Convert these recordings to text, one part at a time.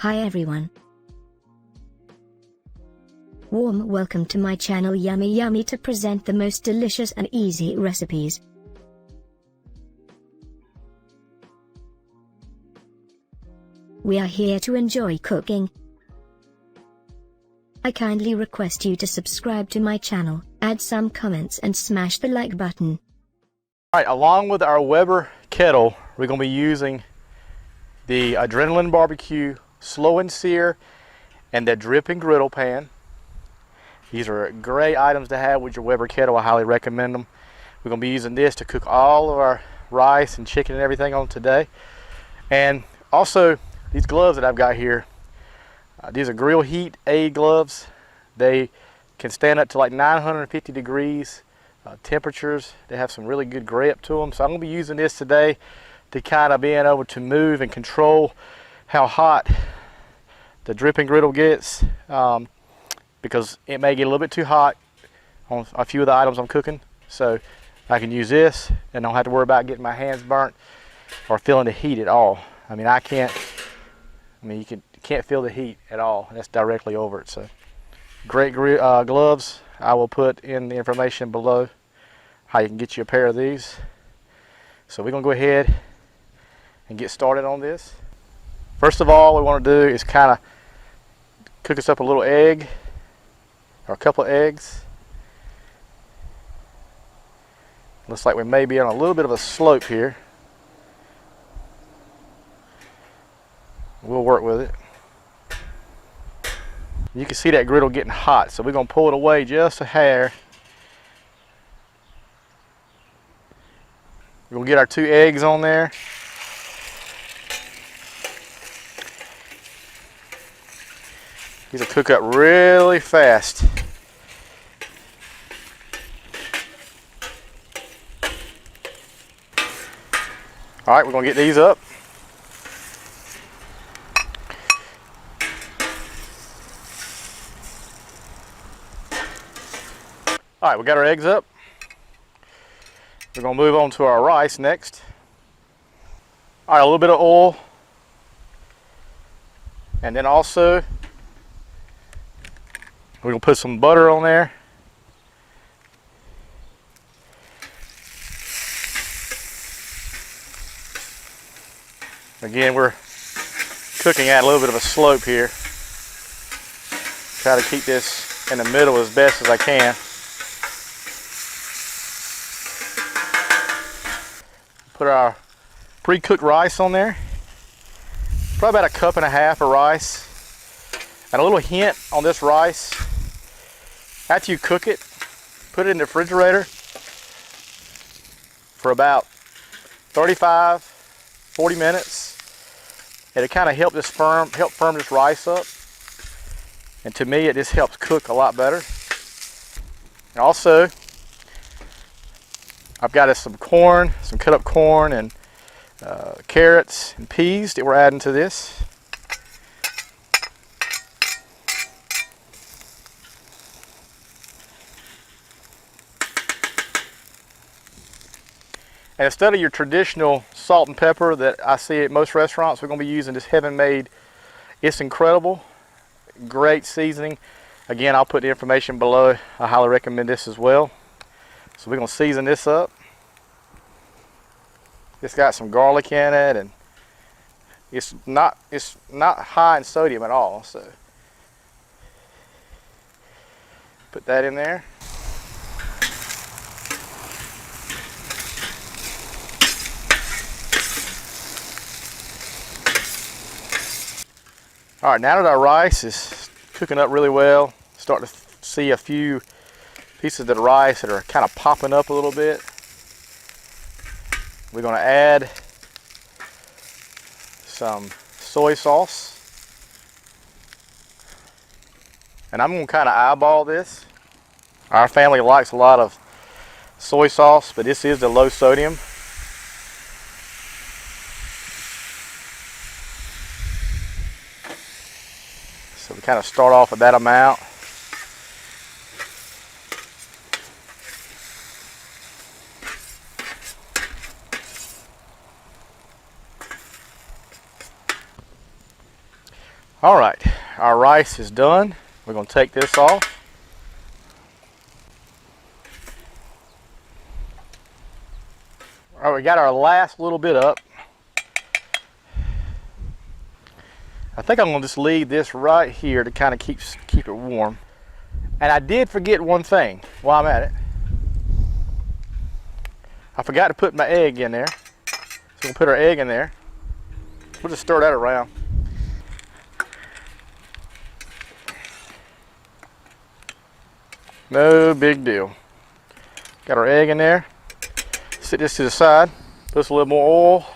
Hi everyone. Warm welcome to my channel Yummy Yummy to present the most delicious and easy recipes. We are here to enjoy cooking. I kindly request you to subscribe to my channel, add some comments and smash the like button. Alright, along with our Weber kettle, we're going to be using the Adrenaline Barbecue Slow and Sear and the Dripping Griddle Pan. These are great items to have with your Weber kettle. I highly recommend them. We're going to be using this to cook all of our rice and chicken and everything on today. And also, these gloves that I've got here, these are Grill Heat Aid gloves. They can stand up to like 950 degrees temperatures. They have some really good grip to them. So I'm going to be using this today to kind of being able to move and control how hot the dripping griddle gets, because it may get a little bit too hot on a few of the items I'm cooking. So I can use this and don't have to worry about getting my hands burnt or feeling the heat at all. You can't feel the heat at all. That's directly over it. So great gloves. I will put in the information below how you can get you a pair of these. So we're gonna go ahead and get started on this. First of all, what we want to do is kind of cook us up a little egg or a couple of eggs. Looks like we may be on a little bit of a slope here. We'll work with it. You can see that griddle getting hot, so we're going to pull it away just a hair. We're going to get our 2 eggs on there. These will cook up really fast. All right, we're going to get these up. All right, we got our eggs up. We're going to move on to our rice next. All right, a little bit of oil. And then also, we're going to put some butter on there. Again, we're cooking at a little bit of a slope here. Try to keep this in the middle as best as I can. Put our pre-cooked rice on there. Probably about 1.5 cups of rice. And a little hint on this rice: after you cook it, put it in the refrigerator for about 35-40 minutes. It'll kind of help firm this rice up. And to me, it just helps cook a lot better. And also, I've got us some corn, some cut up corn, and carrots and peas that we're adding to this. And instead of your traditional salt and pepper that I see at most restaurants, we're going to be using this Heaven Made It's Incredible. Great seasoning. Again, I'll put the information below. I highly recommend this as well. So we're going to season this up. It's got some garlic in it, and it's not high in sodium at all. So put that in there. All right, now that our rice is cooking up really well, starting to see a few pieces of the rice that are kind of popping up a little bit. We're going to add some soy sauce. And I'm going to kind of eyeball this. Our family likes a lot of soy sauce, but this is the low sodium. So we kind of start off with that amount. All right, our rice is done. We're going to take this off. All right, we got our last little bit up. I think I'm going to just leave this right here to kind of keep it warm. And I did forget one thing while I'm at it. I forgot to put my egg in there. So we'll put our egg in there. We'll just stir that around. No big deal. Got our egg in there. Set this to the side. Put us a little more oil.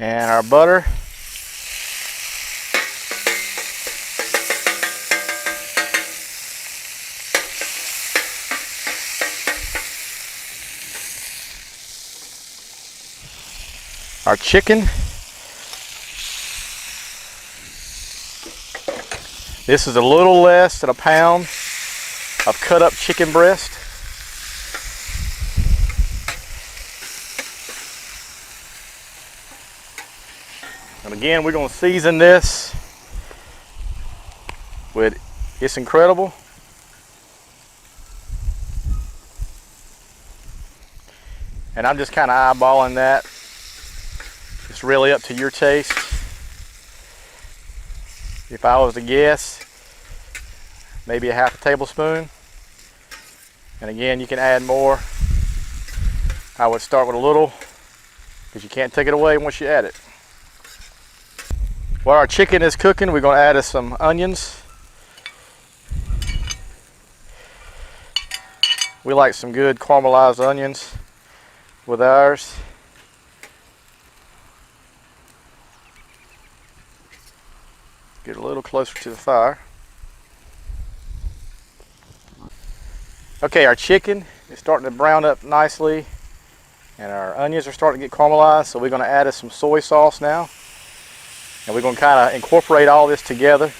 And our butter. Our chicken. This is a little less than a pound of cut up chicken breast. And again, we're going to season this with It's Incredible. And I'm just kind of eyeballing that. It's really up to your taste. If I was to guess, maybe a half a tablespoon. And again, you can add more. I would start with a little because you can't take it away once you add it. While our chicken is cooking, we're going to add some onions. We like some good caramelized onions with ours. Get a little closer to the fire. Okay, our chicken is starting to brown up nicely and our onions are starting to get caramelized, so we're going to add some soy sauce now. And we're going to kind of incorporate all this together.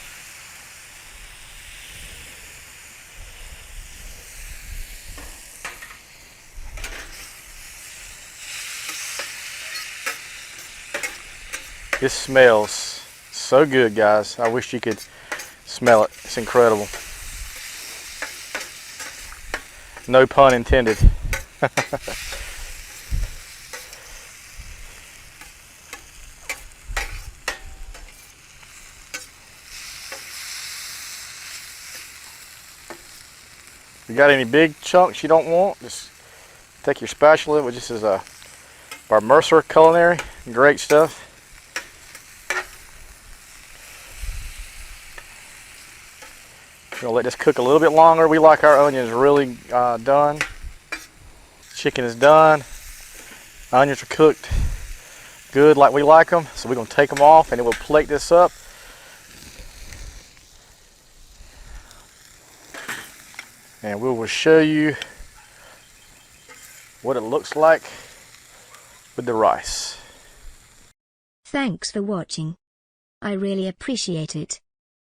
This smells so good, guys. I wish you could smell it. It's incredible. No pun intended. If you got any big chunks you don't want, just take your spatula, which is our Mercer Culinary. Great stuff. We're gonna let this cook a little bit longer. We like our onions really done. Chicken is done. Onions are cooked good like we like them. So we're gonna take them off and then we'll plate this up. And we will show you what it looks like with the rice. Thanks for watching. I really appreciate it.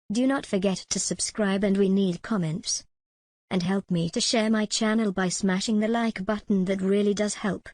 Do not forget to subscribe and we need comments. And help me to share my channel by smashing the like button, that really does help.